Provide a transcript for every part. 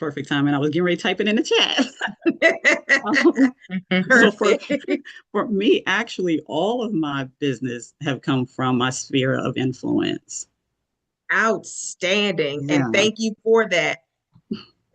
perfect timing. I was getting ready to type it in the chat. So Perfect. for me, actually, all of my business have come from my sphere of influence. Outstanding. And Yeah. thank you for that.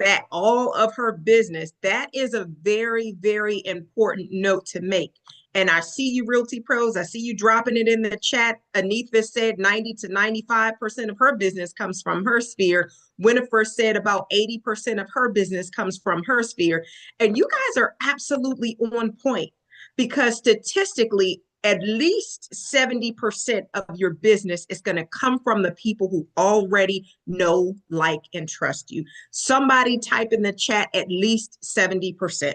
That all of her business, that is a very, very important note to make. And I see you, Realty Pros. I see you dropping it in the chat. Anitha said 90 to 95% of her business comes from her sphere. Winifred said about 80% of her business comes from her sphere. And you guys are absolutely on point because statistically, at least 70% of your business is going to come from the people who already know, like, and trust you. Somebody type in the chat at least 70%.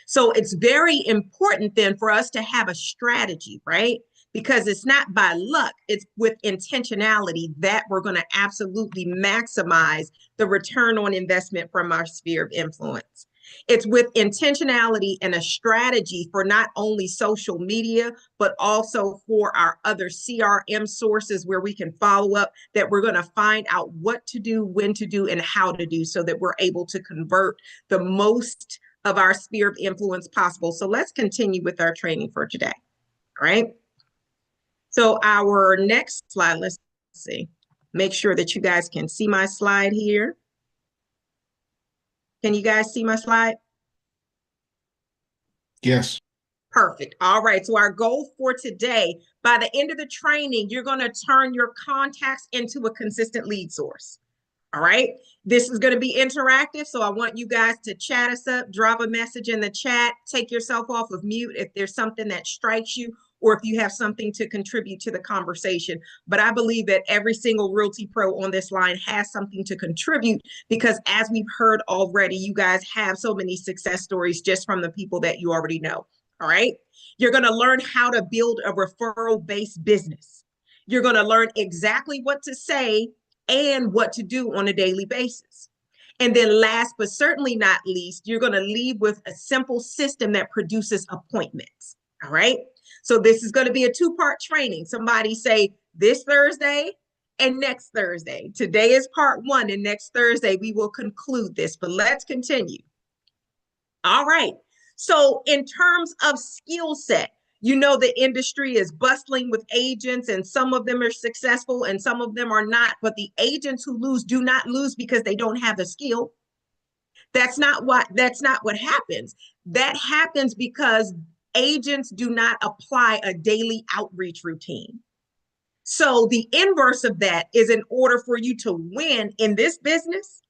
So it's very important then for us to have a strategy, right? Because it's not by luck, it's with intentionality that we're going to absolutely maximize the return on investment from our sphere of influence. It's with intentionality and a strategy for not only social media, but also for our other CRM sources where we can follow up that we're going to find out what to do, when to do, and how to do so that we're able to convert the most of our sphere of influence possible. So let's continue with our training for today. All right. So our next slide, let's see. Make sure that you guys can see my slide here. Can you guys see my slide? Yes. Perfect. All right. So our goal for today, by the end of the training, you're going to turn your contacts into a consistent lead source. All right. This is going to be interactive. So I want you guys to chat us up, drop a message in the chat, take yourself off of mute if there's something that strikes you or if you have something to contribute to the conversation. But I believe that every single Realty Pro on this line has something to contribute because as we've heard already, you guys have so many success stories just from the people that you already know. All right. You're going to learn how to build a referral-based business. You're going to learn exactly what to say and what to do on a daily basis. And then last, but certainly not least, you're going to leave with a simple system that produces appointments. All right. So this is going to be a two-part training. Somebody say this Thursday and next Thursday. Today is part one, and next Thursday we will conclude this, but let's continue. All right. So in terms of skill set, you know, the industry is bustling with agents and some of them are successful and some of them are not. But the agents who lose do not lose because they don't have the skill. That's not what happens. That happens because agents do not apply a daily outreach routine. So the inverse of that is in order for you to win in this business,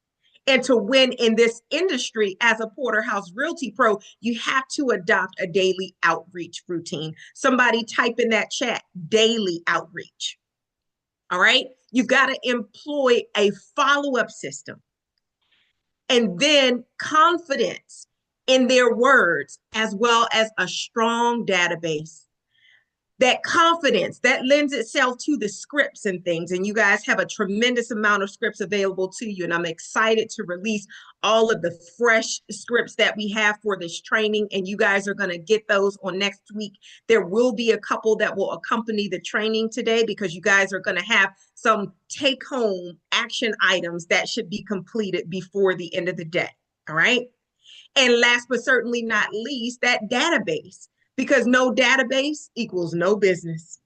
and to win in this industry as a Porterhouse Realty Pro, you have to adopt a daily outreach routine. Somebody type in that chat, daily outreach. All right. You've got to employ a follow-up system and then confidence in their words, as well as a strong database. That confidence that lends itself to the scripts and things. And you guys have a tremendous amount of scripts available to you. And I'm excited to release all of the fresh scripts that we have for this training. And you guys are going to get those on next week. There will be a couple that will accompany the training today because you guys are going to have some take home action items that should be completed before the end of the day. All right. And last but certainly not least, that database. Because no database equals no business.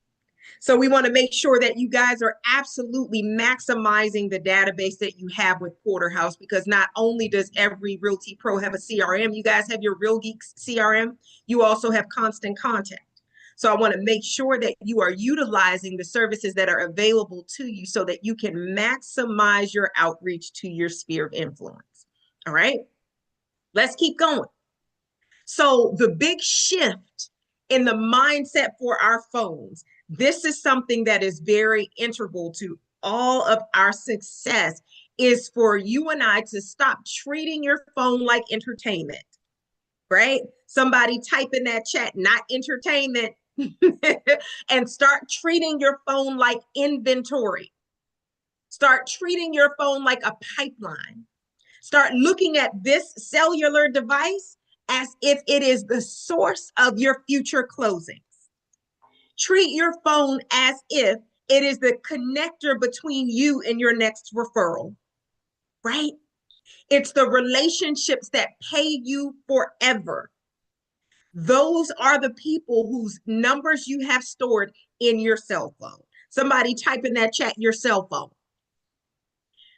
So we want to make sure that you guys are absolutely maximizing the database that you have with Porterhouse, because not only does every Realty Pro have a CRM, you guys have your Real Geeks CRM, you also have Constant Contact. So I want to make sure that you are utilizing the services that are available to you so that you can maximize your outreach to your sphere of influence. All right, let's keep going. So the big shift in the mindset for our phones, this is something that is very integral to all of our success, is for you and I to stop treating your phone like entertainment, right? Somebody type in that chat, not entertainment, and start treating your phone like inventory. Start treating your phone like a pipeline. Start looking at this cellular device as if it is the source of your future closings. Treat your phone as if it is the connector between you and your next referral, right? It's the relationships that pay you forever. Those are the people whose numbers you have stored in your cell phone. Somebody type in that chat, your cell phone.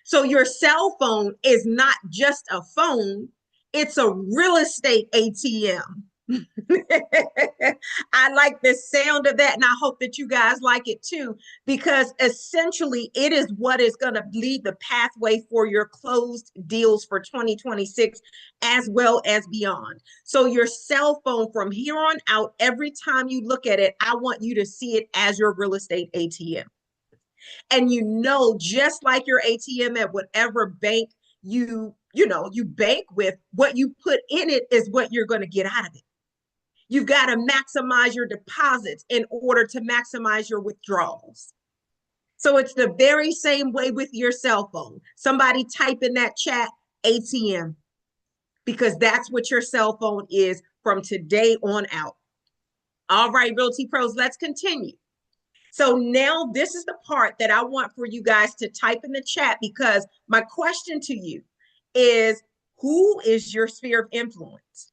So your cell phone is not just a phone, it's a real estate ATM. I like the sound of that, and I hope that you guys like it too, because essentially it is what is going to lead the pathway for your closed deals for 2026 as well as beyond. So your cell phone from here on out, every time you look at it, I want you to see it as your real estate ATM. And just like your ATM at whatever bank you bank with, what you put in it is what you're going to get out of it. You've got to maximize your deposits in order to maximize your withdrawals. So it's the very same way with your cell phone. Somebody type in that chat ATM, because that's what your cell phone is from today on out. All right, Realty Pros, let's continue. So now this is the part that I want for you guys to type in the chat, because my question to you is, who is your sphere of influence?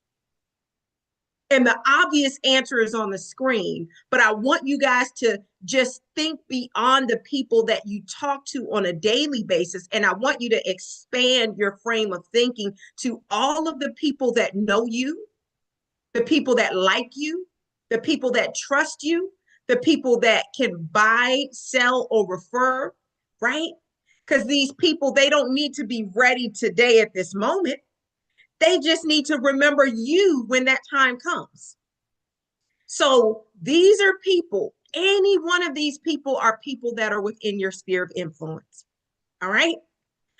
And the obvious answer is on the screen, but I want you guys to just think beyond the people that you talk to on a daily basis. And I want you to expand your frame of thinking to all of the people that know you, the people that like you, the people that trust you, the people that can buy, sell, or refer, right? Because these people, they don't need to be ready today at this moment. They just need to remember you when that time comes. So these are people, any one of these people are people that are within your sphere of influence. All right.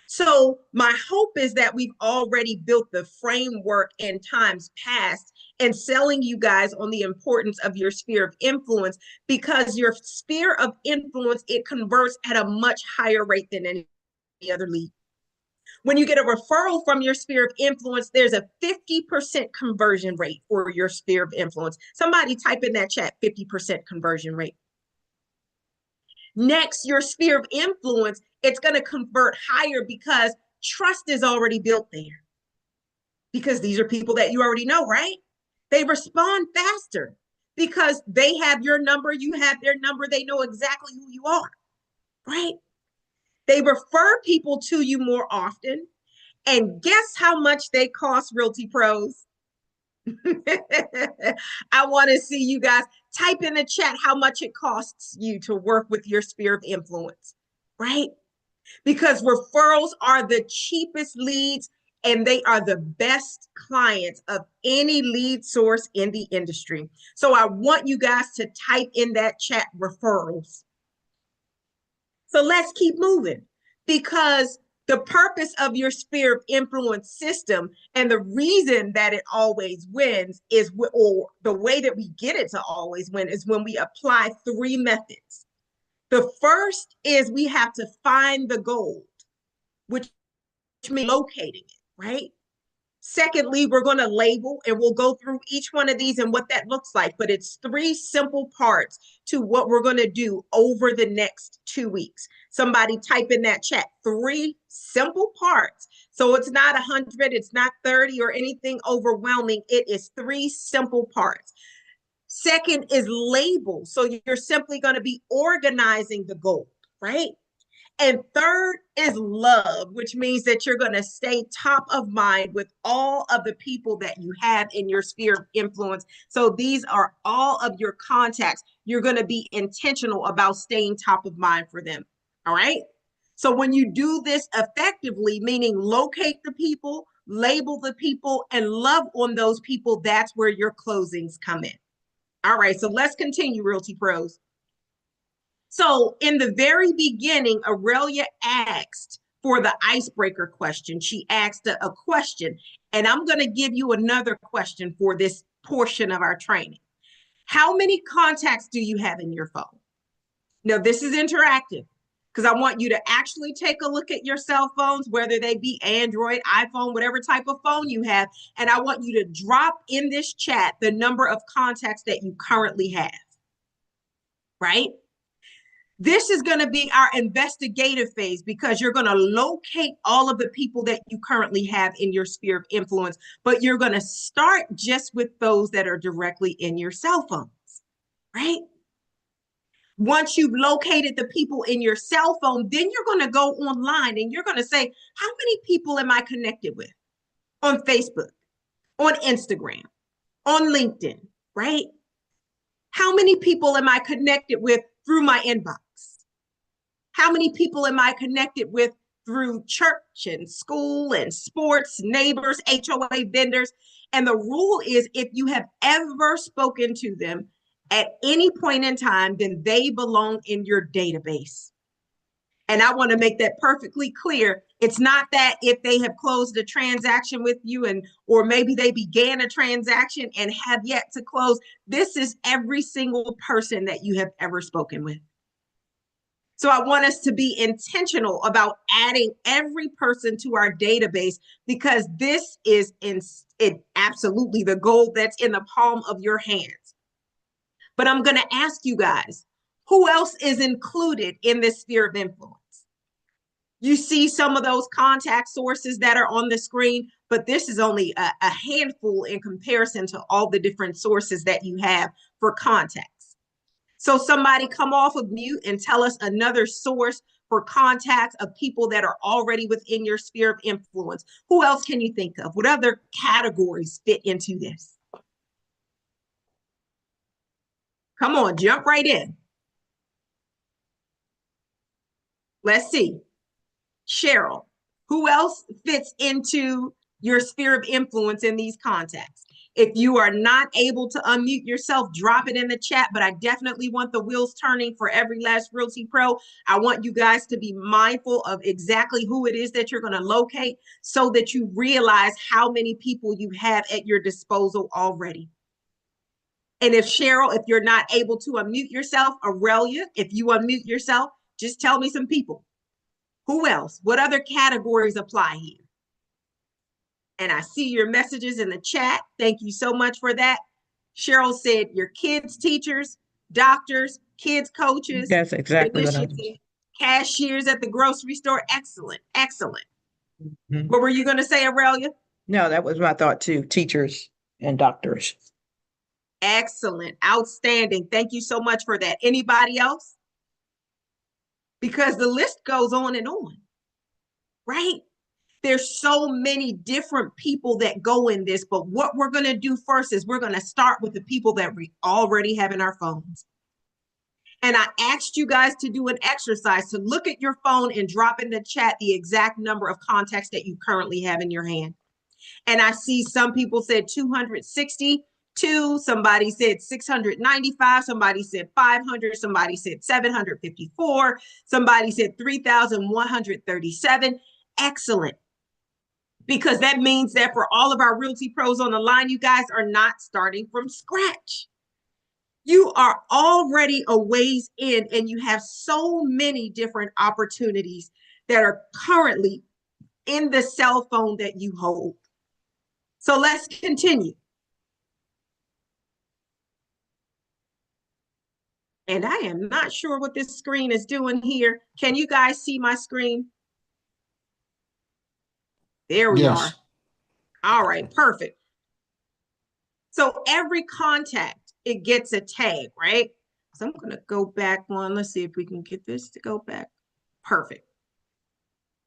So my hope is that we've already built the framework in times past and selling you guys on the importance of your sphere of influence, because your sphere of influence, it converts at a much higher rate than any other lead. When you get a referral from your sphere of influence, there's a 50% conversion rate for your sphere of influence. Somebody type in that chat, 50% conversion rate. Next, your sphere of influence, it's going to convert higher because trust is already built there. Because these are people that you already know, right? They respond faster because they have your number, you have their number, they know exactly who you are, right? They refer people to you more often. And guess how much they cost, Realty Pros? I want to see you guys type in the chat how much it costs you to work with your sphere of influence, right? Because referrals are the cheapest leads and they are the best clients of any lead source in the industry. So I want you guys to type in that chat referrals. So let's keep moving, because the purpose of your sphere of influence system and the reason that it always wins is, or the way that we get it to always win, is when we apply 3 methods. The first is we have to find the gold, which means locating it, right? Secondly, we're going to label, and we'll go through each one of these and what that looks like. But it's 3 simple parts to what we're going to do over the next 2 weeks. Somebody type in that chat, 3 simple parts. So it's not 100, it's not 30 or anything overwhelming. It is 3 simple parts. Second is label. So you're simply going to be organizing the gold, right? And third is love, which means that you're going to stay top of mind with all of the people that you have in your sphere of influence. So these are all of your contacts. You're going to be intentional about staying top of mind for them. All right. So when you do this effectively, meaning locate the people, label the people, and love on those people, that's where your closings come in. All right. So let's continue, Realty Pros. So in the very beginning, Aurelia asked for the icebreaker question. She asked a question, and I'm going to give you another question for this portion of our training. How many contacts do you have in your phone? Now, this is interactive because I want you to actually take a look at your cell phones, whether they be Android, iPhone, whatever type of phone you have, and I want you to drop in this chat the number of contacts that you currently have, right? This is going to be our investigative phase because you're going to locate all of the people that you currently have in your sphere of influence, but you're going to start just with those that are directly in your cell phones, right? Once you've located the people in your cell phone, then you're going to go online and you're going to say, how many people am I connected with on Facebook, on Instagram, on LinkedIn, right? How many people am I connected with through my inbox? How many people am I connected with through church and school and sports, neighbors, HOA vendors? And the rule is if you have ever spoken to them at any point in time, then they belong in your database. And I want to make that perfectly clear. It's not that if they have closed a transaction with you or maybe they began a transaction and have yet to close. This is every single person that you have ever spoken with. So I want us to be intentional about adding every person to our database because this is absolutely the goal that's in the palm of your hands. But I'm going to ask you guys, who else is included in this sphere of influence? You see some of those contact sources that are on the screen, but this is only a handful in comparison to all the different sources that you have for contacts. So somebody come off of mute and tell us another source for contacts of people that are already within your sphere of influence. Who else can you think of? What other categories fit into this? Come on, jump right in. Let's see. Cheryl, who else fits into your sphere of influence in these contacts? If you are not able to unmute yourself, drop it in the chat, but I definitely want the wheels turning for every last Realty Pro. I want you guys to be mindful of exactly who it is that you're going to locate so that you realize how many people you have at your disposal already. And if Cheryl, if you're not able to unmute yourself, Aurelia, if you unmute yourself, just tell me some people. Who else? What other categories apply here? And I see your messages in the chat. Thank you so much for that. Cheryl said your kids' teachers, doctors, kids' coaches. That's exactly what I was. Cashiers at the grocery store. Excellent, excellent. Mhm. What were you going to say, Aurelia? No, that was my thought too. Teachers and doctors. Excellent, outstanding. Thank you so much for that. Anybody else? Because the list goes on and on, right? There's so many different people that go in this, but what we're going to do first is we're going to start with the people that we already have in our phones. And I asked you guys to do an exercise to look at your phone and drop in the chat the exact number of contacts that you currently have in your hand. And I see some people said 262, somebody said 695, somebody said 500, somebody said 754, somebody said 3,137. Excellent. Because that means that for all of our Realty Pros on the line, you guys are not starting from scratch. You are already a ways in, and you have so many different opportunities that are currently in the cell phone that you hold. So let's continue. And I am not sure what this screen is doing here. Can you guys see my screen? There we are. All right, perfect. So every contact, it gets a tag, right? So I'm going to go back one. Let's see if we can get this to go back. Perfect.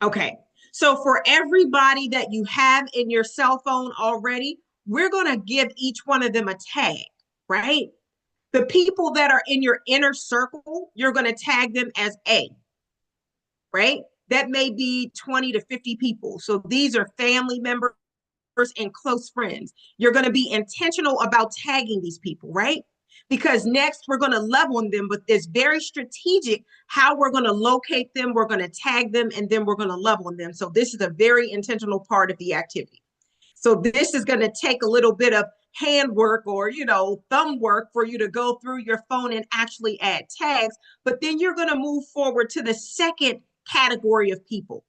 Okay. So for everybody that you have in your cell phone already, we're going to give each one of them a tag, right? The people that are in your inner circle, you're going to tag them as A, right? That may be 20 to 50 people. So these are family members and close friends. You're going to be intentional about tagging these people, right? Because next we're going to love on them, but it's very strategic how we're going to locate them, we're going to tag them, and then we're going to love on them. So this is a very intentional part of the activity. So this is going to take a little bit of handwork or, thumb work for you to go through your phone and actually add tags. But then you're going to move forward to the second category of people.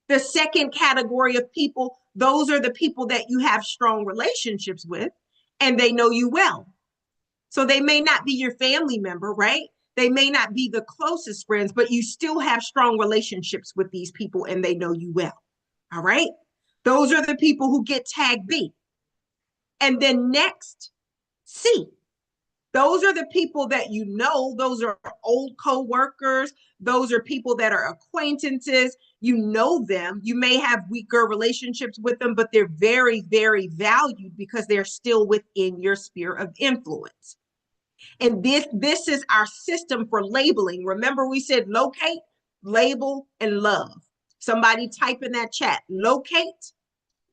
The second category of people, those are the people that you have strong relationships with and they know you well. So they may not be your family member, right? They may not be the closest friends, but you still have strong relationships with these people and they know you well. All right. Those are the people who get tag B. And then next, C. Those are the people that you know. Those are old co-workers. Those are people that are acquaintances. You know them. You may have weaker relationships with them, but they're very, very valued because they're still within your sphere of influence. And this is our system for labeling. Remember, we said locate, label, and love. Somebody type in that chat, locate,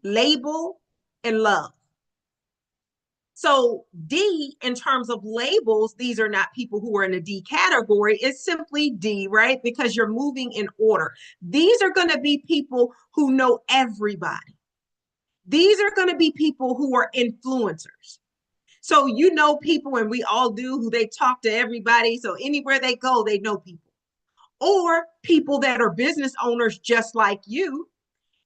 label, and love. So D, in terms of labels, these are not people who are in a D category. It's simply D, right? Because you're moving in order. These are going to be people who know everybody. These are going to be people who are influencers. So you know people, and we all do, who they talk to everybody. So anywhere they go, they know people. Or people that are business owners just like you,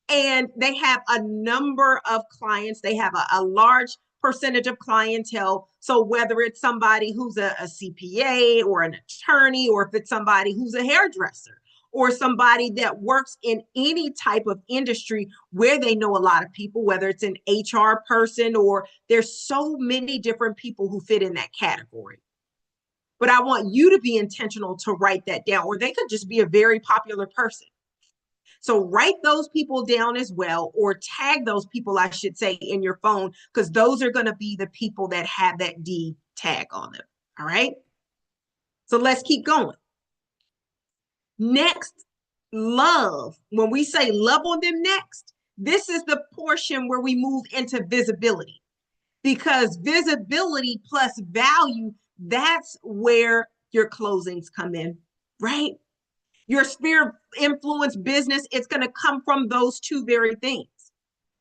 and they have a number of clients. They have a large percentage of clientele. So whether it's somebody who's a CPA or an attorney, or if it's somebody who's a hairdresser, or somebody that works in any type of industry where they know a lot of people, whether it's an HR person, or there's so many different people who fit in that category. But I want you to be intentional to write that down, or they could just be a very popular person. So write those people down as well, or tag those people, I should say, in your phone, because those are going to be the people that have that D tag on them. All right. So let's keep going. Next, love. When we say love on them next, this is the portion where we move into visibility, because visibility plus value, that's where your closings come in, right? Your sphere of influence business, it's going to come from those two very things.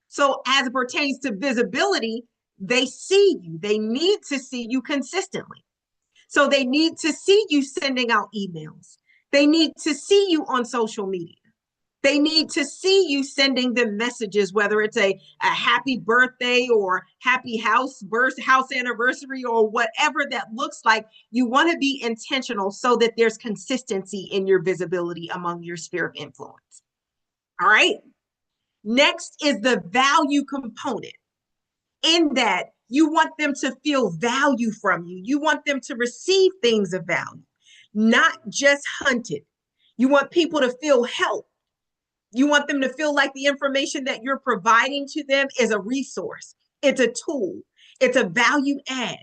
So as it pertains to visibility, they see you. They need to see you consistently. So they need to see you sending out emails. They need to see you on social media. They need to see you sending them messages, whether it's a happy birthday or happy house anniversary, or whatever that looks like. You want to be intentional so that there's consistency in your visibility among your sphere of influence. All right. Next is the value component. In that, you want them to feel value from you. You want them to receive things of value, not just hunted. You want people to feel helped. You want them to feel like the information that you're providing to them is a resource. It's a tool. It's a value add,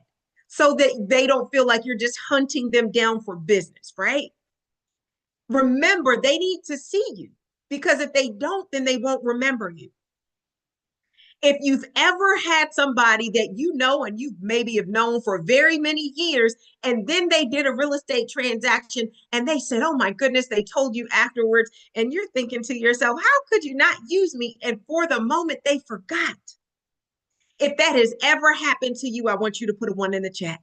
so that they don't feel like you're just hunting them down for business, right? Remember, they need to see you, because if they don't, then they won't remember you. If you've ever had somebody that you know and you maybe have known for very many years, and then they did a real estate transaction and they said, oh my goodness, they told you afterwards, and you're thinking to yourself, how could you not use me? And for the moment, they forgot. If that has ever happened to you, I want you to put a 1 in the chat.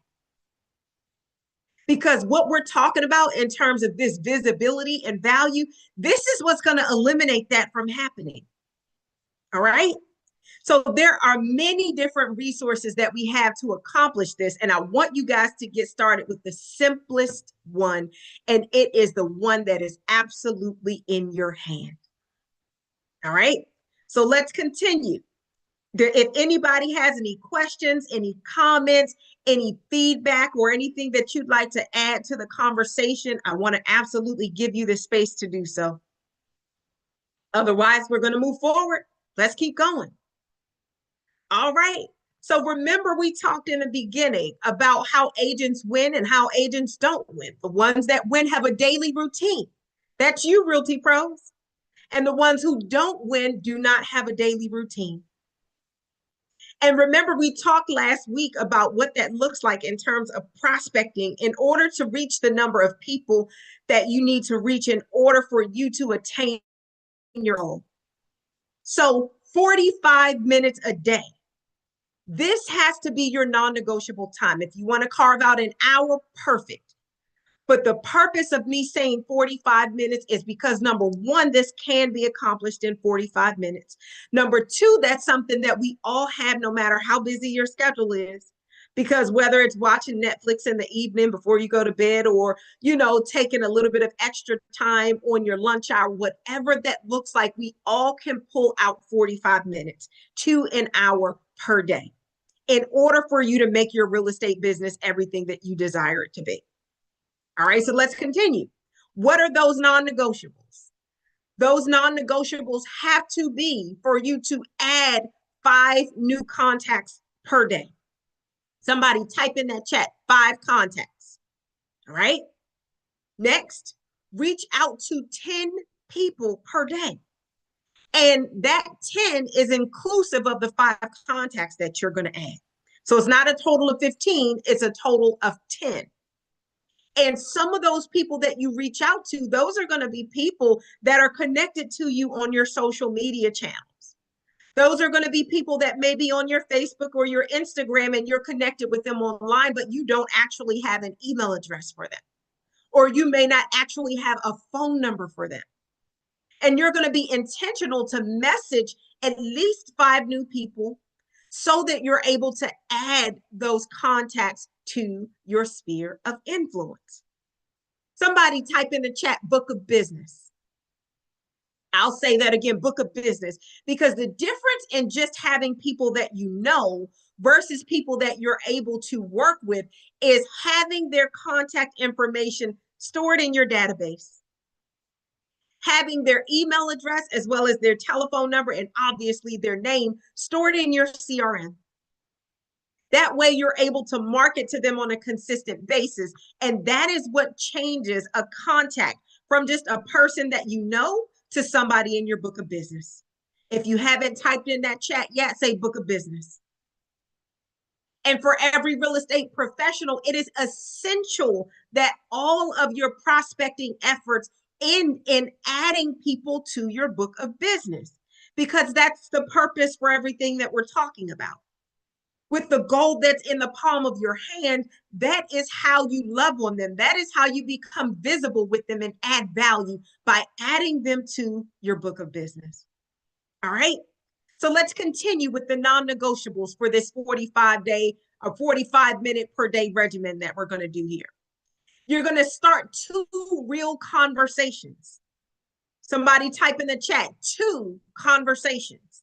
Because what we're talking about in terms of this visibility and value, this is what's going to eliminate that from happening. All right. So there are many different resources that we have to accomplish this. And I want you guys to get started with the simplest one. And it is the one that is absolutely in your hand. All right. So let's continue. If anybody has any questions, any comments, any feedback, or anything that you'd like to add to the conversation, I want to absolutely give you the space to do so. Otherwise, we're going to move forward. Let's keep going. All right. So remember, we talked in the beginning about how agents win and how agents don't win. The ones that win have a daily routine. That's you, Realty Pros. And the ones who don't win do not have a daily routine. And remember, we talked last week about what that looks like in terms of prospecting in order to reach the number of people that you need to reach in order for you to attain your goal. So 45 minutes a day. This has to be your non-negotiable time. If you want to carve out an hour, perfect. But the purpose of me saying 45 minutes is because, number one, this can be accomplished in 45 minutes. Number two, that's something that we all have, no matter how busy your schedule is, Because whether it's watching Netflix in the evening before you go to bed, or, you know, taking a little bit of extra time on your lunch hour, whatever that looks like, we all can pull out 45 minutes to an hour per day in order for you to make your real estate business everything that you desire it to be. All right, so let's continue. What are those non-negotiables? Those non-negotiables have to be for you to add 5 new contacts per day. Somebody type in that chat, 5 contacts. All right. Next, reach out to 10 people per day. And that 10 is inclusive of the 5 contacts that you're going to add. So it's not a total of 15, it's a total of 10. And some of those people that you reach out to, those are going to be people that are connected to you on your social media channels. Those are going to be people that may be on your Facebook or your Instagram, and you're connected with them online, but you don't actually have an email address for them. Or you may not actually have a phone number for them. And you're going to be intentional to message at least 5 new people so that you're able to add those contacts to your sphere of influence. Somebody type in the chat, book of business. I'll say that again, book of business, because the difference in just having people that you know versus people that you're able to work with is having their contact information stored in your database, having their email address as well as their telephone number and obviously their name stored in your CRM. That way you're able to market to them on a consistent basis. And that is what changes a contact from just a person that you know to somebody in your book of business. If you haven't typed in that chat yet, say book of business. And for every real estate professional, it is essential that all of your prospecting efforts in adding people to your book of business, because that's the purpose for everything that we're talking about. With the gold that's in the palm of your hand, that is how you love on them. That is how you become visible with them and add value, by adding them to your book of business. All right. So let's continue with the non-negotiables for this 45-day or 45-minute per day regimen that we're going to do here. You're going to start 2 real conversations. Somebody type in the chat, 2 conversations.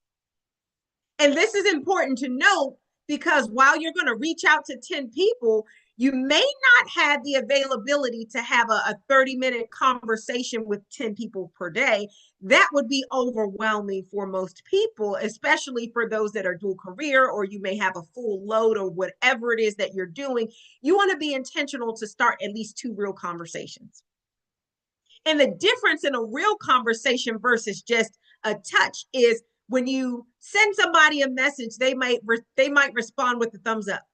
And this is important to note, because while you're going to reach out to 10 people, you may not have the availability to have a 30-minute conversation with 10 people per day. That would be overwhelming for most people, especially for those that are dual career, or you may have a full load or whatever it is that you're doing. You want to be intentional to start at least 2 real conversations. And the difference in a real conversation versus just a touch is, when you send somebody a message, they might respond with a thumbs up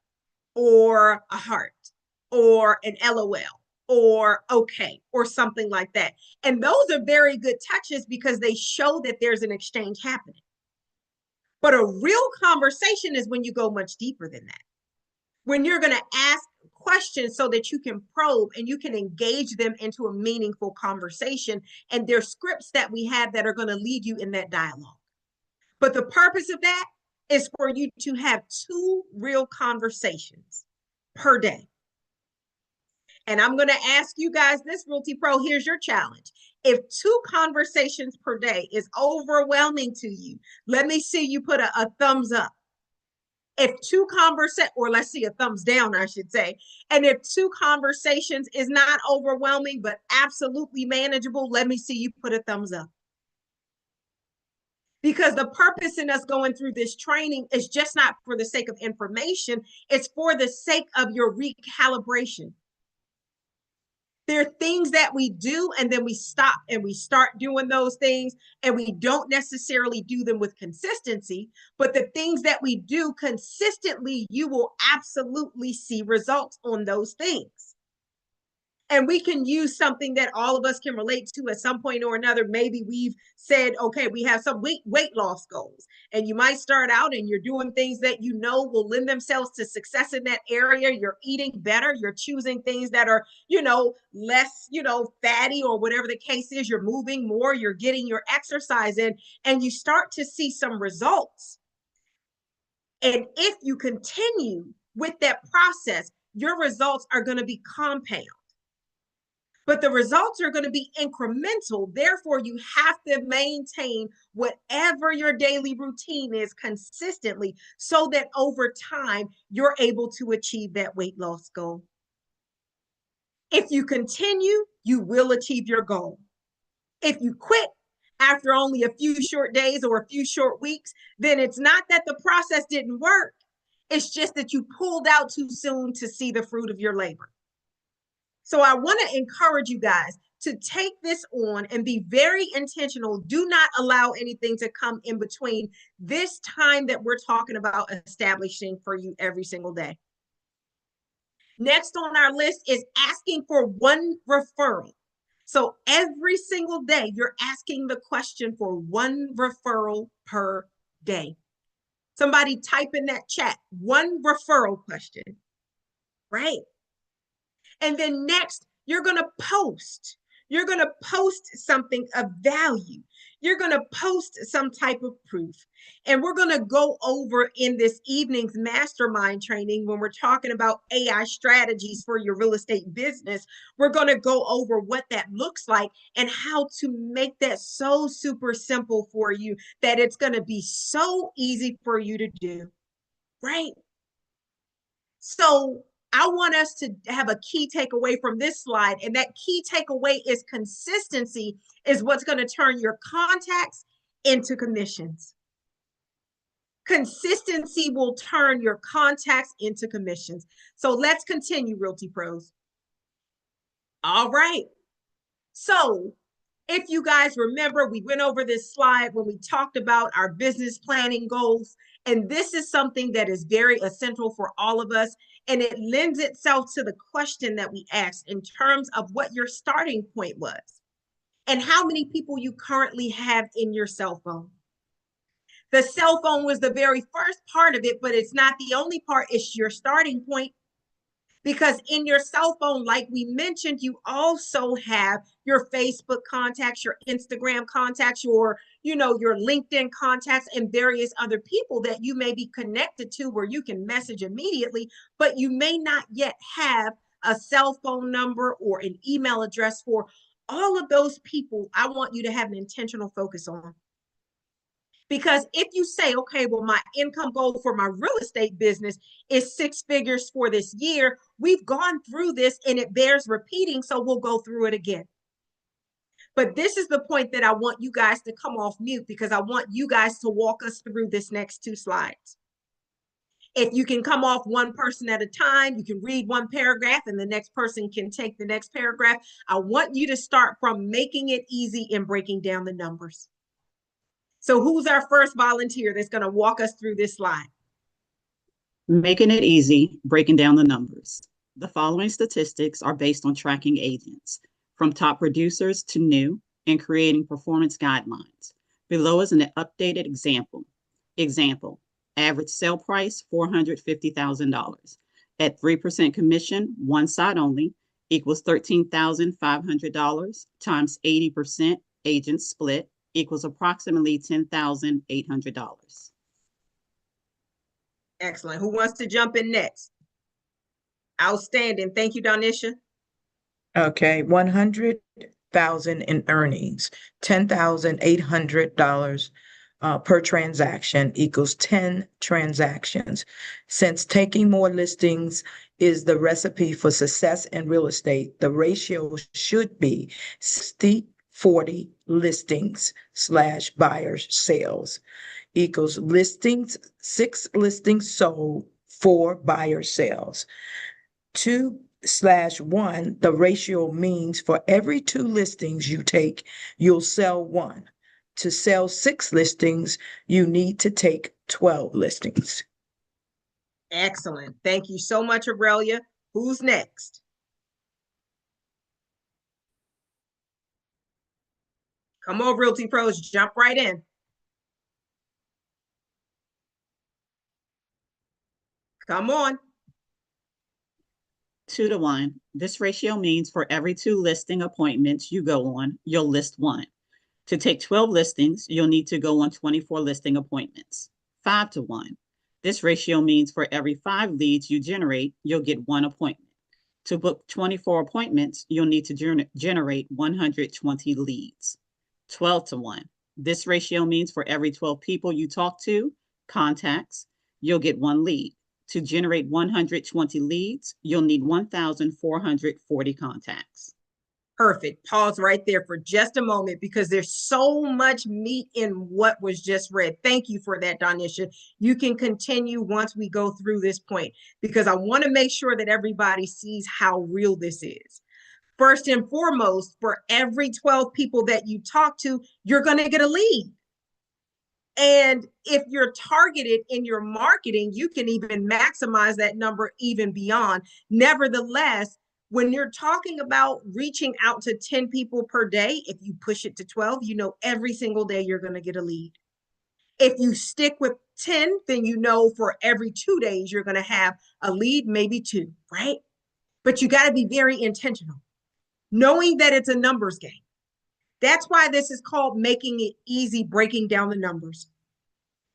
or a heart or an LOL or okay or something like that. And those are very good touches because they show that there's an exchange happening. But a real conversation is when you go much deeper than that. When you're going to ask questions so that you can probe and you can engage them into a meaningful conversation. And there's scripts that we have that are going to lead you in that dialogue. But the purpose of that is for you to have 2 real conversations per day. And I'm going to ask you guys this, Realty Pro, here's your challenge. If 2 conversations per day is overwhelming to you, let me see you put a thumbs up. If 2 conversations, or let's see, a thumbs down, I should say. And if 2 conversations is not overwhelming, but absolutely manageable, let me see you put a thumbs up. Because the purpose in us going through this training is just not for the sake of information, it's for the sake of your recalibration. There are things that we do and then we stop and we start doing those things, and we don't necessarily do them with consistency, but the things that we do consistently, you will absolutely see results on those things. And we can use something that all of us can relate to at some point or another. Maybe we've said, okay, we have some weight loss goals. And you might start out and you're doing things that you know will lend themselves to success in that area. You're eating better. You're choosing things that are, less, fatty or whatever the case is. You're moving more. You're getting your exercise in, and you start to see some results. And if you continue with that process, your results are going to be compound. But the results are going to be incremental. Therefore, you have to maintain whatever your daily routine is consistently so that over time, you're able to achieve that weight loss goal. If you continue, you will achieve your goal. If you quit after only a few short days or a few short weeks, then it's not that the process didn't work. It's just that you pulled out too soon to see the fruit of your labor. So I want to encourage you guys to take this on and be very intentional. Do not allow anything to come in between this time that we're talking about establishing for you every single day. Next on our list is asking for one referral. So every single day, you're asking the question for one referral per day. Somebody type in that chat, one referral question, right? And then next, you're going to post. You're going to post something of value. You're going to post some type of proof. And we're going to go over in this evening's mastermind training when we're talking about AI strategies for your real estate business. We're going to go over what that looks like and how to make that so super simple for you that it's going to be so easy for you to do, right? So I want us to have a key takeaway from this slide. And that key takeaway is consistency is what's going to turn your contacts into commissions. Consistency will turn your contacts into commissions. So let's continue, Realty Pros. All right. So if you guys remember, we went over this slide when we talked about our business planning goals. And this is something that is very essential for all of us. And it lends itself to the question that we asked in terms of what your starting point was and how many people you currently have in your cell phone. The cell phone was the very first part of it, but it's not the only part. It's your starting point. Because in your cell phone, like we mentioned, you also have your Facebook contacts, your Instagram contacts, your LinkedIn contacts, and various other people that you may be connected to where you can message immediately, but you may not yet have a cell phone number or an email address for. All of those people, I want you to have an intentional focus on. Because if you say, okay, well, my income goal for my real estate business is 6 figures for this year, we've gone through this and it bears repeating, so we'll go through it again. But this is the point that I want you guys to come off mute because I want you guys to walk us through this next 2 slides. If you can come off one person at a time, you can read one paragraph and the next person can take the next paragraph. I want you to start from making it easy and breaking down the numbers. So who's our first volunteer that's going to walk us through this slide? Making it easy, breaking down the numbers. The following statistics are based on tracking agents, from top producers to new, and creating performance guidelines. Below is an updated example. Example, average sale price, $450,000. At 3% commission, one side only, equals $13,500 times 80% agent split, equals approximately $10,800. Excellent. Who wants to jump in next? Outstanding. Thank you, Donisha. Okay, 100,000 in earnings, $10,800 per transaction equals 10 transactions. Since taking more listings is the recipe for success in real estate, the ratio should be 60-40 listings / buyers sales equals listings, 6 listings sold, 4 buyer sales. 2/1, the ratio means for every 2 listings you take, you'll sell 1. To sell 6 listings, you need to take 12 listings. Excellent. Thank you so much, Aurelia. Who's next? Come on, Realty Pros, jump right in. Come on. 2-to-1. This ratio means for every 2 listing appointments you go on, you'll list 1. To take 12 listings, you'll need to go on 24 listing appointments. 5-to-1. This ratio means for every 5 leads you generate, you'll get 1 appointment. To book 24 appointments, you'll need to generate 120 leads. 12 to 1. This ratio means for every 12 people you talk to, contacts, you'll get 1 lead. To generate 120 leads, you'll need 1,440 contacts. Perfect. Pause right there for just a moment because there's so much meat in what was just read. Thank you for that, Donisha. You can continue once we go through this point because I want to make sure that everybody sees how real this is. First and foremost, for every 12 people that you talk to, you're going to get a lead. And if you're targeted in your marketing, you can even maximize that number even beyond. Nevertheless, when you're talking about reaching out to 10 people per day, if you push it to 12, you know every single day you're going to get a lead. If you stick with 10, then you know for every 2 days you're going to have a lead, maybe 2, right? But you got to be very intentional, knowing that it's a numbers game. That's why this is called making it easy, breaking down the numbers.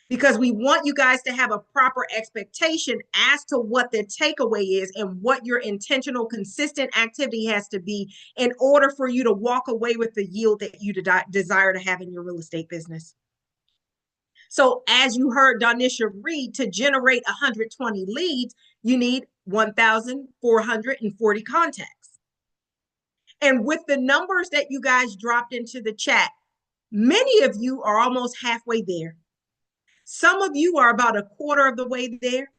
Because we want you guys to have a proper expectation as to what the takeaway is and what your intentional, consistent activity has to be in order for you to walk away with the yield that you desire to have in your real estate business. So as you heard Donisha read, to generate 120 leads, you need 1,440 contacts. And with the numbers that you guys dropped into the chat, many of you are almost halfway there. Some of you are about a quarter of the way there.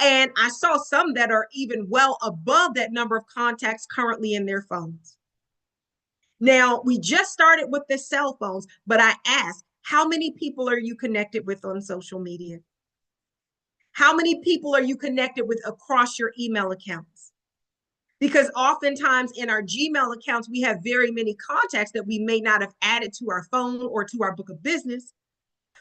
And I saw some that are even well above that number of contacts currently in their phones. Now, we just started with the cell phones, but I asked, how many people are you connected with on social media? How many people are you connected with across your email accounts? Because oftentimes in our Gmail accounts, we have very many contacts that we may not have added to our phone or to our book of business.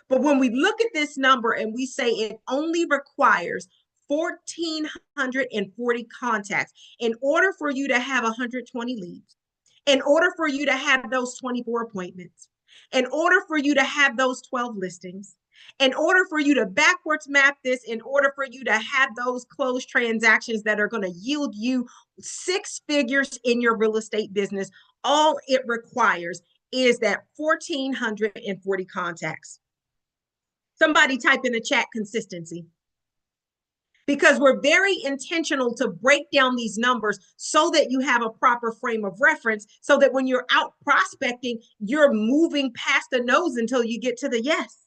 But when we look at this number and we say it only requires 1,440 contacts in order for you to have 120 leads, in order for you to have those 24 appointments, in order for you to have those 12 listings, in order for you to backwards map this, in order for you to have those closed transactions that are going to yield you 6 figures in your real estate business, all it requires is that 1,440 contacts. Somebody type in the chat consistency. Because we're very intentional to break down these numbers so that you have a proper frame of reference, so that when you're out prospecting, you're moving past the no's until you get to the yes.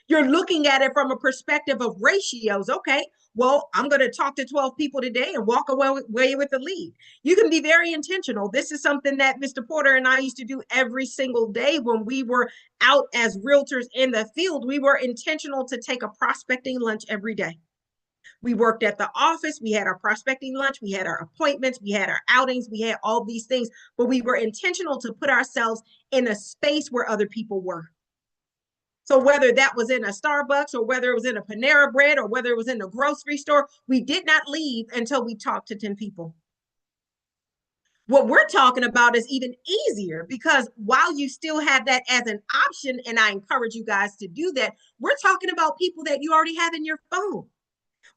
You're looking at it from a perspective of ratios. Okay, well, I'm going to talk to 12 people today and walk away with a lead. You can be very intentional. This is something that Mr. Porter and I used to do every single day when we were out as realtors in the field. We were intentional to take a prospecting lunch every day. We worked at the office. We had our prospecting lunch. We had our appointments. We had our outings. We had all these things, but we were intentional to put ourselves in a space where other people were. So whether that was in a Starbucks or whether it was in a Panera Bread or whether it was in a grocery store, we did not leave until we talked to 10 people. What we're talking about is even easier, because while you still have that as an option, and I encourage you guys to do that, we're talking about people that you already have in your phone.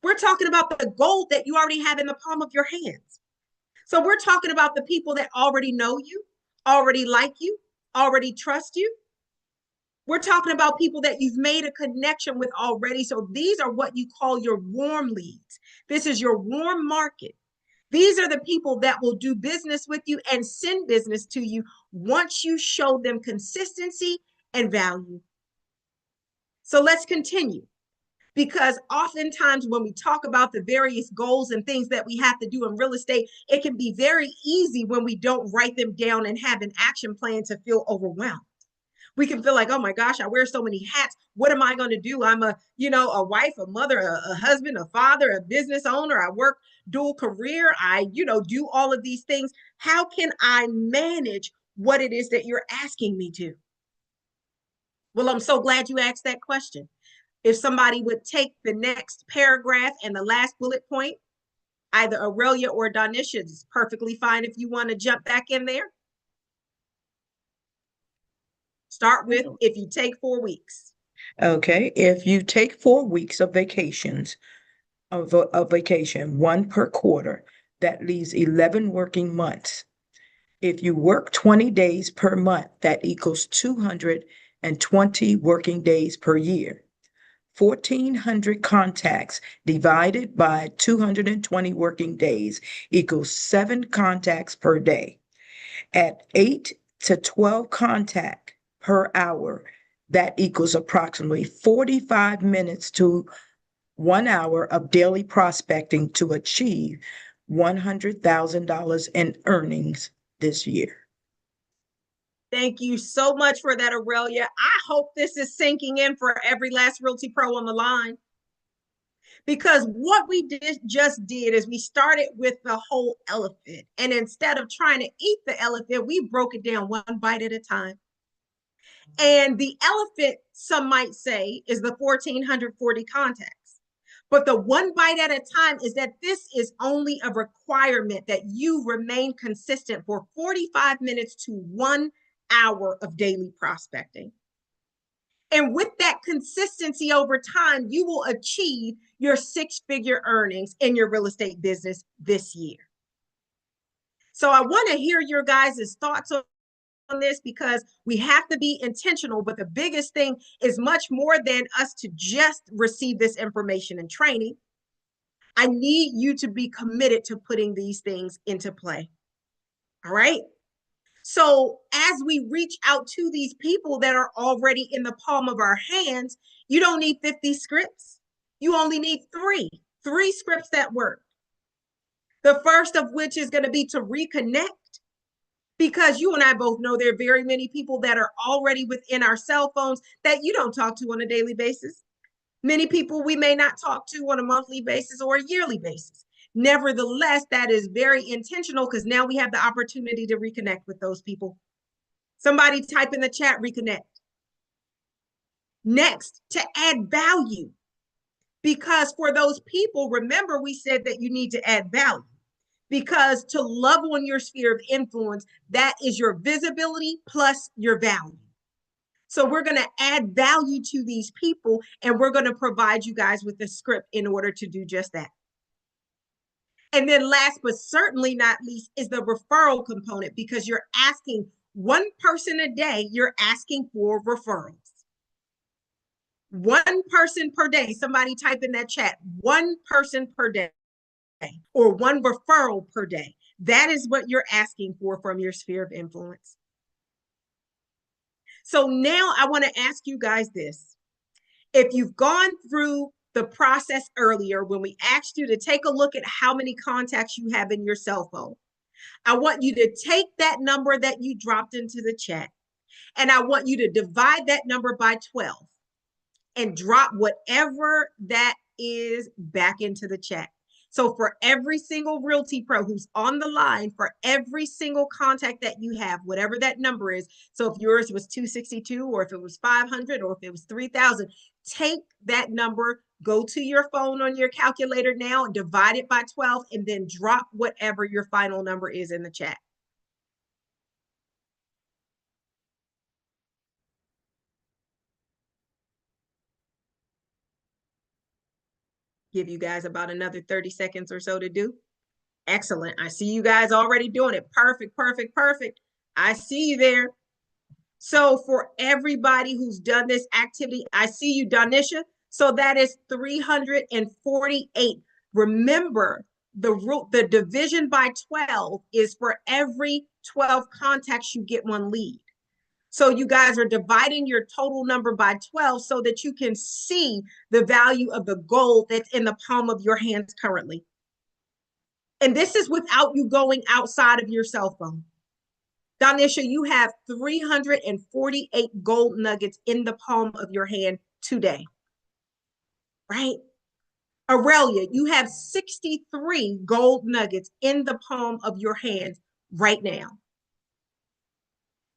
We're talking about the gold that you already have in the palm of your hands. So we're talking about the people that already know you, already like you, already trust you. We're talking about people that you've made a connection with already. So these are what you call your warm leads. This is your warm market. These are the people that will do business with you and send business to you once you show them consistency and value. So let's continue. Because oftentimes when we talk about the various goals and things that we have to do in real estate, it can be very easy when we don't write them down and have an action plan to feel overwhelmed. We can feel like, oh my gosh, I wear so many hats. What am I going to do? I'm a wife, a mother, a husband, a father, a business owner. I work dual career. I, do all of these things. How can I manage what it is that you're asking me to? Well, I'm so glad you asked that question. If somebody would take the next paragraph and the last bullet point, either Aurelia or Donisha, is perfectly fine if you want to jump back in there. Start with, if you take 4 weeks. Okay, if you take 4 weeks of vacation, one per quarter, that leaves 11 working months. If you work 20 days per month, that equals 220 working days per year. 1,400 contacts divided by 220 working days equals 7 contacts per day. At 8 to 12 contact per hour, that equals approximately 45 minutes to 1 hour of daily prospecting to achieve $100,000 in earnings this year. Thank you so much for that, Aurelia. I hope this is sinking in for every last Realty Pro on the line. Because what we just did is we started with the whole elephant. And instead of trying to eat the elephant, we broke it down one bite at a time. And the elephant, some might say, is the 1,440 contacts. But the one bite at a time is that this is only a requirement that you remain consistent for 45 minutes to 1 hour of daily prospecting. And with that consistency over time, you will achieve your six-figure earnings in your real estate business this year. So I want to hear your guys' thoughts on this, because we have to be intentional. But the biggest thing is much more than us to just receive this information and training. I need you to be committed to putting these things into play. All right. So as we reach out to these people that are already in the palm of our hands, you don't need 50 scripts. You only need three scripts that work. The first of which is going to be to reconnect, because you and I both know there are very many people that are already within our cell phones that you don't talk to on a daily basis. Many people we may not talk to on a monthly basis or a yearly basis. Nevertheless, that is very intentional, because now we have the opportunity to reconnect with those people. Somebody type in the chat, reconnect. Next, to add value. Because for those people, remember we said that you need to add value. Because to love on your sphere of influence, that is your visibility plus your value. So we're going to add value to these people, and we're going to provide you guys with a script in order to do just that. And then last but certainly not least is the referral component, because you're asking one person a day, you're asking for referrals. One person per day. Somebody type in that chat, one person per day or one referral per day. That is what you're asking for from your sphere of influence. So now I want to ask you guys this. If you've gone through the process earlier when we asked you to take a look at how many contacts you have in your cell phone, I want you to take that number that you dropped into the chat, and I want you to divide that number by 12 and drop whatever that is back into the chat. So for every single Realty Pro who's on the line, for every single contact that you have, whatever that number is, so if yours was 262, or if it was 500, or if it was 3,000, take that number, go to your phone on your calculator now, and divide it by 12, and then drop whatever your final number is in the chat. Give you guys about another 30 seconds or so to do. Excellent. I see you guys already doing it. Perfect, perfect, perfect. I see you there. So for everybody who's done this activity, I see you, Donisha. So that is 348. Remember, the division by 12 is for every 12 contacts, you get one lead. So you guys are dividing your total number by 12 so that you can see the value of the gold that's in the palm of your hands currently. And this is without you going outside of your cell phone. Donisha, you have 348 gold nuggets in the palm of your hand today, right? Aurelia, you have 63 gold nuggets in the palm of your hand right now.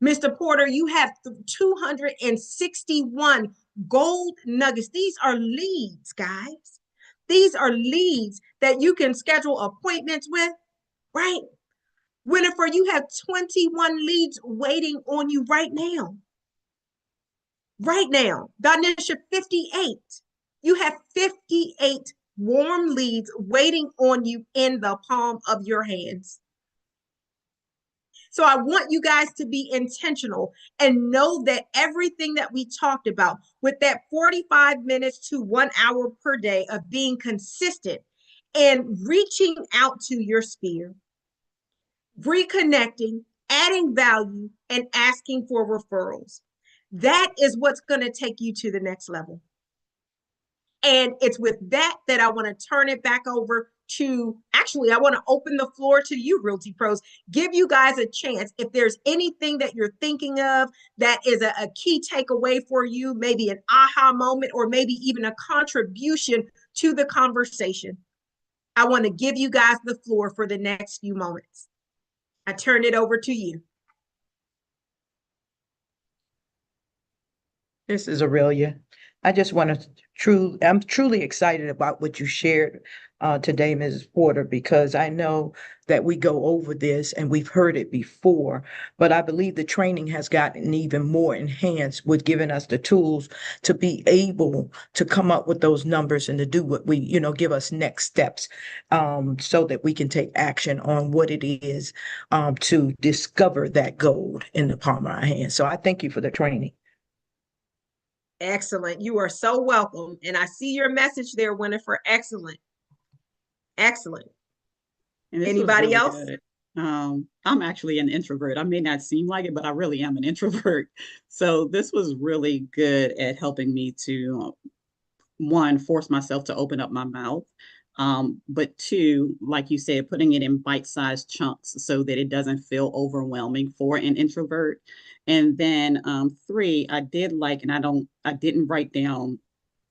Mr. Porter, you have 261 gold nuggets. These are leads, guys. These are leads that you can schedule appointments with, right? Winifred, you have 21 leads waiting on you right now. Right now, Donisha, 58. You have 58 warm leads waiting on you in the palm of your hands. So I want you guys to be intentional and know that everything that we talked about with that 45 minutes to 1 hour per day of being consistent and reaching out to your sphere, reconnecting, adding value, and asking for referrals. That is what's going to take you to the next level. And it's with that that I want to turn it back over to, actually, I want to open the floor to you, Realty Pros. Give you guys a chance. If there's anything that you're thinking of that is a key takeaway for you, maybe an aha moment, or maybe even a contribution to the conversation, I want to give you guys the floor for the next few moments. I turn it over to you. This is Aurelia. I just want to I'm truly excited about what you shared today, Mrs. Porter, because I know that we go over this and we've heard it before, but I believe the training has gotten even more enhanced with giving us the tools to be able to come up with those numbers and to do what we, give us next steps, so that we can take action on what it is, to discover that gold in the palm of our hands. So I thank you for the training. Excellent. You are so welcome. And I see your message there, Winifred. Excellent. Excellent. And this was Anybody really else? good. I'm actually an introvert. I may not seem like it, but I really am an introvert. So this was really good at helping me to, one, force myself to open up my mouth. But two, like you said, putting it in bite-sized chunks so that it doesn't feel overwhelming for an introvert. And then three, I did like, and I didn't write down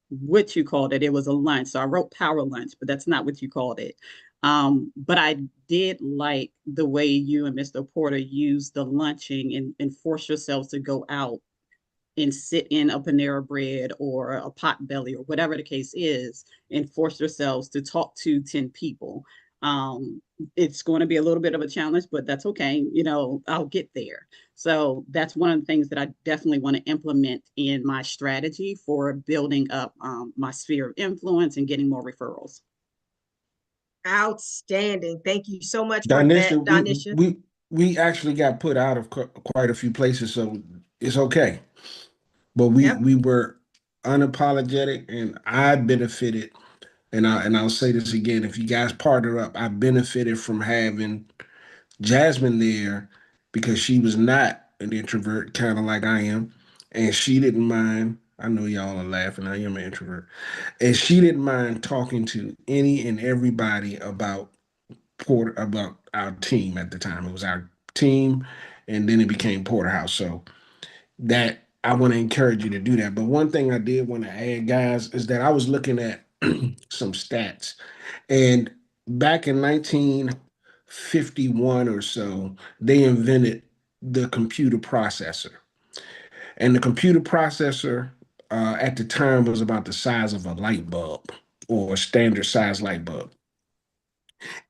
what you called it. It was a lunch. So I wrote power lunch, but that's not what you called it. But I did like the way you and Mr. Porter used the lunching and force yourselves to go out and sit in a Panera Bread or a Potbelly or whatever the case is, and force yourselves to talk to 10 people. Um, it's going to be a little bit of a challenge, but that's okay. I'll get there. So that's one of the things that I definitely want to implement in my strategy for building up my sphere of influence and getting more referrals. Outstanding. Thank you so much for that, Donisha, Donisha. we actually got put out of quite a few places, so it's okay. But we Yep. we were unapologetic, and I benefited. And I'll say this again: if you guys partner up, I benefited from having Jasmine there because she was not an introvert, kind of like I am, and she didn't mind. I know y'all are laughing. I am an introvert, and she didn't mind talking to any and everybody about our team at the time. It was our team, and then it became Porterhouse. So that I want to encourage you to do that. But one thing I did want to add, guys, is that I was looking at some stats, and back in 1951 or so, they invented the computer processor, and the computer processor at the time was about the size of a light bulb or a standard size light bulb.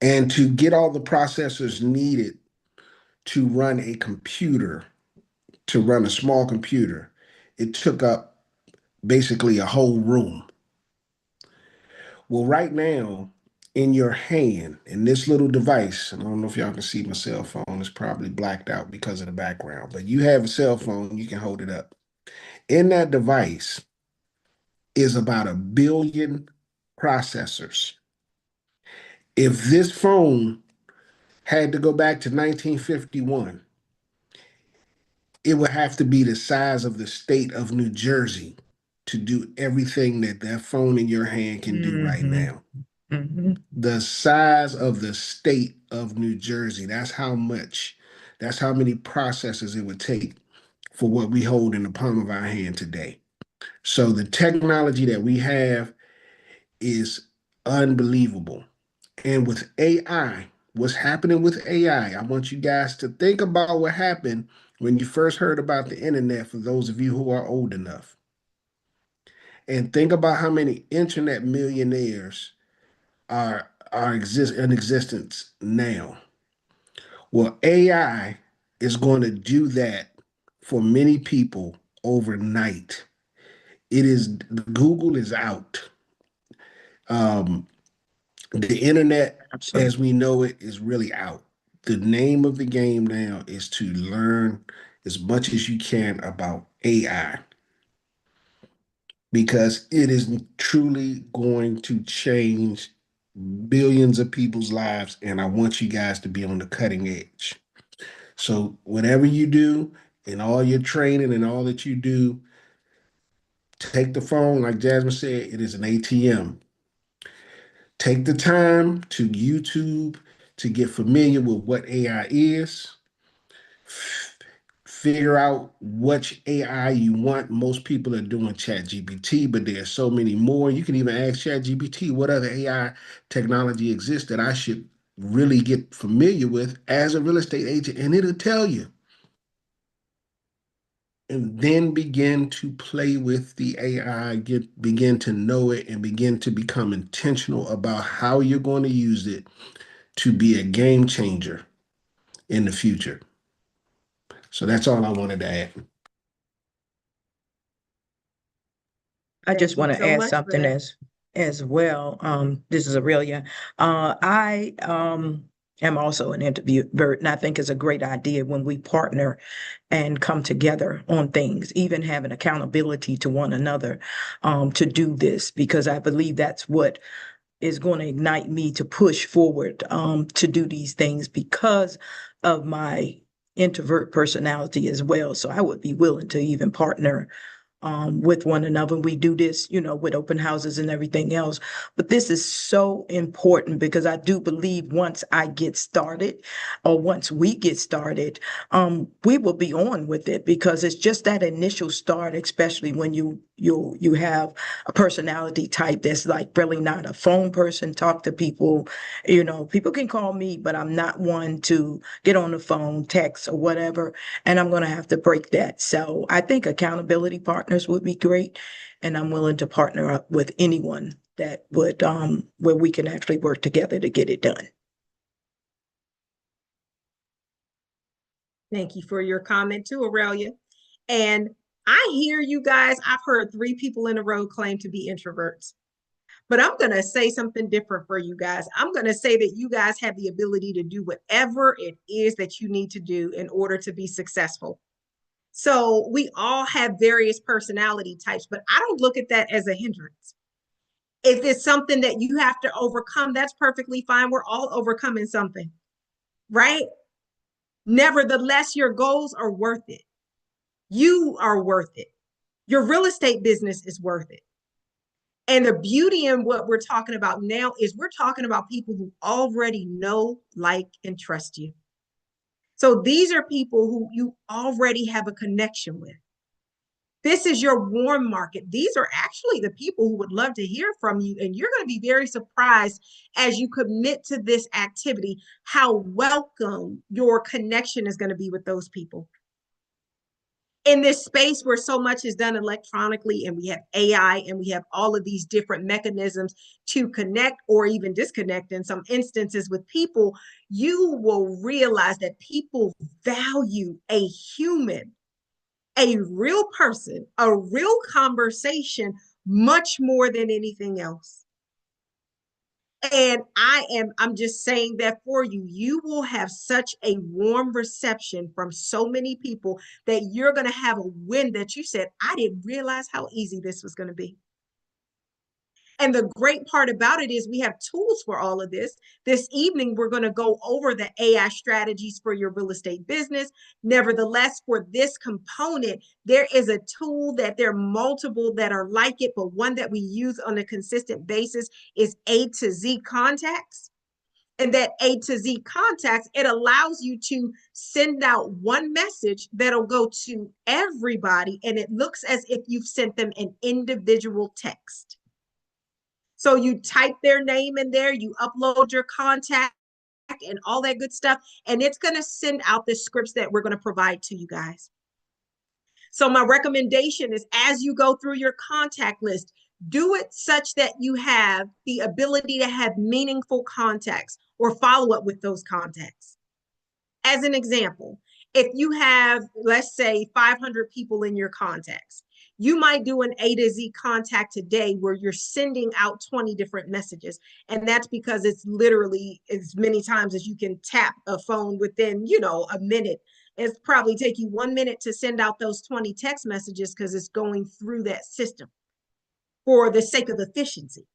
And to get all the processors needed to run a computer, to run a small computer, it took up basically a whole room. Well, right now, in your hand, in this little device, I don't know if y'all can see my cell phone, it's probably blacked out because of the background, but you have a cell phone, you can hold it up. In that device is about 1 billion processors. If this phone had to go back to 1951, it would have to be the size of the state of New Jersey to do everything that that phone in your hand can do right Mm-hmm. now. Mm-hmm. The size of the state of New Jersey. That's how many processors it would take for what we hold in the palm of our hand today. So the technology that we have is unbelievable. And with AI, what's happening with AI, I want you guys to think about what happened when you first heard about the internet, for those of you who are old enough. And think about how many internet millionaires are in existence now. Well, AI is going to do that for many people overnight. It is Google is out. Um, the internet, Absolutely. as we know it, is really out. The name of the game now is to learn as much as you can about AI because it is truly going to change billions of people's lives. And I want you guys to be on the cutting edge. So, whatever you do in all your training and all that you do, take the phone, like Jasmine said, it is an ATM. Take the time to YouTube to get familiar with what AI is. Figure out which AI you want. Most people are doing ChatGPT, but there's so many more. You can even ask ChatGPT what other AI technology exists that I should really get familiar with as a real estate agent, and it'll tell you. And then begin to play with the AI, begin to know it, and begin to become intentional about how you're going to use it to be a game changer in the future. So that's all I wanted to add. I Thank just you want to so add much for something that. as well. This is Aurelia. I am also an introvert, and I think it's a great idea when we partner and come together on things, even having accountability to one another, to do this, because I believe that's what is going to ignite me to push forward, to do these things because of my introvert personality as well. So I would be willing to even partner with one another. We do this, with open houses and everything else. But this is so important because I do believe once I get started, or once we get started, we will be on with it because it's just that initial start, especially when you have a personality type that's like really not a phone person, talk to people. People can call me, but I'm not one to get on the phone, text, or whatever. And I'm going to have to break that. So I think accountability partners would be great. And I'm willing to partner up with anyone that would, where we can actually work together to get it done. Thank you for your comment too, Aurelia. And I hear you guys. I've heard 3 people in a row claim to be introverts. But I'm going to say something different for you guys. I'm going to say that you guys have the ability to do whatever it is that you need to do in order to be successful. So we all have various personality types, but I don't look at that as a hindrance. If it's something that you have to overcome, that's perfectly fine. We're all overcoming something, right? Nevertheless, your goals are worth it. You are worth it. Your real estate business is worth it. And the beauty in what we're talking about now is we're talking about people who already know, like, and trust you. So these are people who you already have a connection with. This is your warm market. These are actually the people who would love to hear from you. And you're going to be very surprised as you commit to this activity, how welcome your connection is going to be with those people. In this space where so much is done electronically and we have AI and we have all of these different mechanisms to connect or even disconnect in some instances with people, you will realize that people value a human, a real person, a real conversation much more than anything else. And I'm just saying that for you, you will have such a warm reception from so many people that you're going to have a win that you said, I didn't realize how easy this was going to be. And the great part about it is we have tools for all of this. This evening, we're going to go over the AI strategies for your real estate business. Nevertheless, for this component, there is a tool that there are multiple that are like it, but one that we use on a consistent basis is A to Z contacts. And that A to Z contacts, it allows you to send out one message that'll go to everybody, and it looks as if you've sent them an individual text. So you type their name in there, you upload your contact and all that good stuff, and it's going to send out the scripts that we're going to provide to you guys. So my recommendation is as you go through your contact list, do it such that you have the ability to have meaningful contacts or follow up with those contacts. As an example, if you have, let's say, 500 people in your contacts, You might do an A to Z contact today where you're sending out 20 different messages. And that's because it's literally as many times as you can tap a phone within, a minute. It's probably take you 1 minute to send out those 20 text messages because it's going through that system for the sake of efficiency.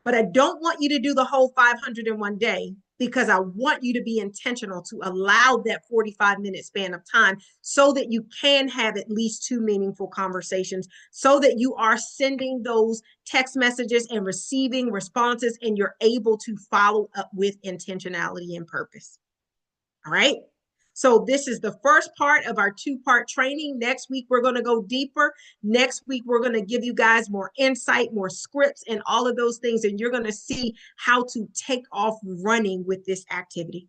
But I don't want you to do the whole 500 in one day because I want you to be intentional to allow that 45-minute span of time so that you can have at least 2 meaningful conversations, so that you are sending those text messages and receiving responses and you're able to follow up with intentionality and purpose. All right. So this is the first part of our 2-part training. Next week, we're going to go deeper. Next week, we're going to give you guys more insight, more scripts, and all of those things. And you're going to see how to take off running with this activity.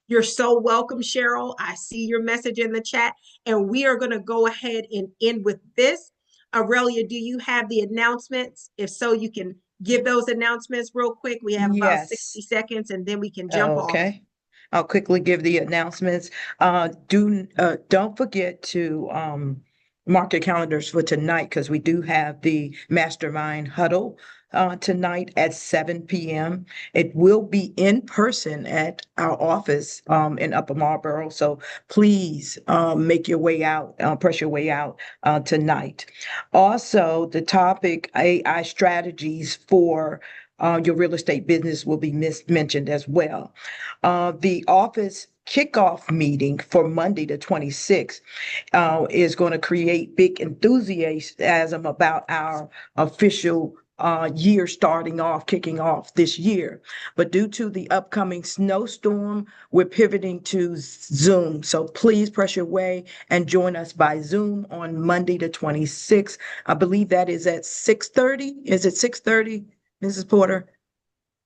You're so welcome, Cheryl. I see your message in the chat. And we are going to go ahead and end with this. Aurelia, do you have the announcements? If so, you can give those announcements real quick. We have about Yes. 60 seconds and then we can jump off. Okay. I'll quickly give the announcements. Don't forget to mark your calendars for tonight because we do have the mastermind huddle tonight at 7 p.m. It will be in person at our office in Upper Marlboro. So please make your way out, press your way out tonight. Also, the topic AI strategies for your real estate business will be mentioned as well. The office kickoff meeting for Monday, the 26th, is going to create big enthusiasm about our official year kicking off this year. But due to the upcoming snowstorm, we're pivoting to Zoom. So please press your way and join us by Zoom on Monday, the 26th. I believe that is at 6:30. Is it 6:30, Mrs. Porter?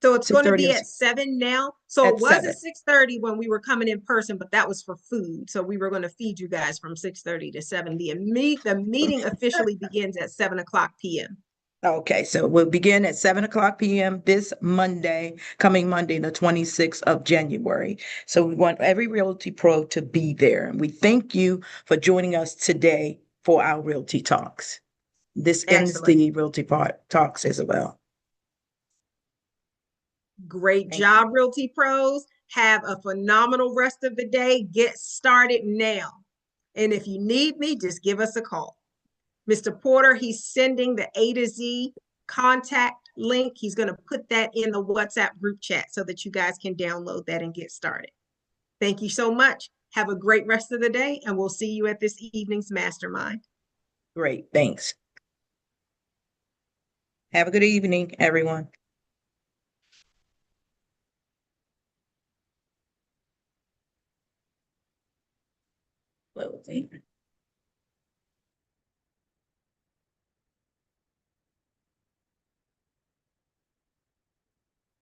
So it's going to 6:30 be at 7 now. So at it was 7. at 6:30 when we were coming in person, but that was for food. So we were going to feed you guys from 6:30 to 7. The meeting officially begins at 7:00 p.m. Okay, so we'll begin at 7:00 p.m. this Monday, coming Monday, the 26th of January. So we want every Realty Pro to be there. And we thank you for joining us today for our Realty Talks. This ends Excellent. the Realty Talks as well. Great Thank job, Realty Pros. Have a phenomenal rest of the day. Get started now. And if you need me, just give us a call. Mr. Porter, he's sending the A to Z contact link. He's going to put that in the WhatsApp group chat so that you guys can download that and get started. Thank you so much. Have a great rest of the day, and we'll see you at this evening's mastermind. Great, thanks. Have a good evening, everyone. Well,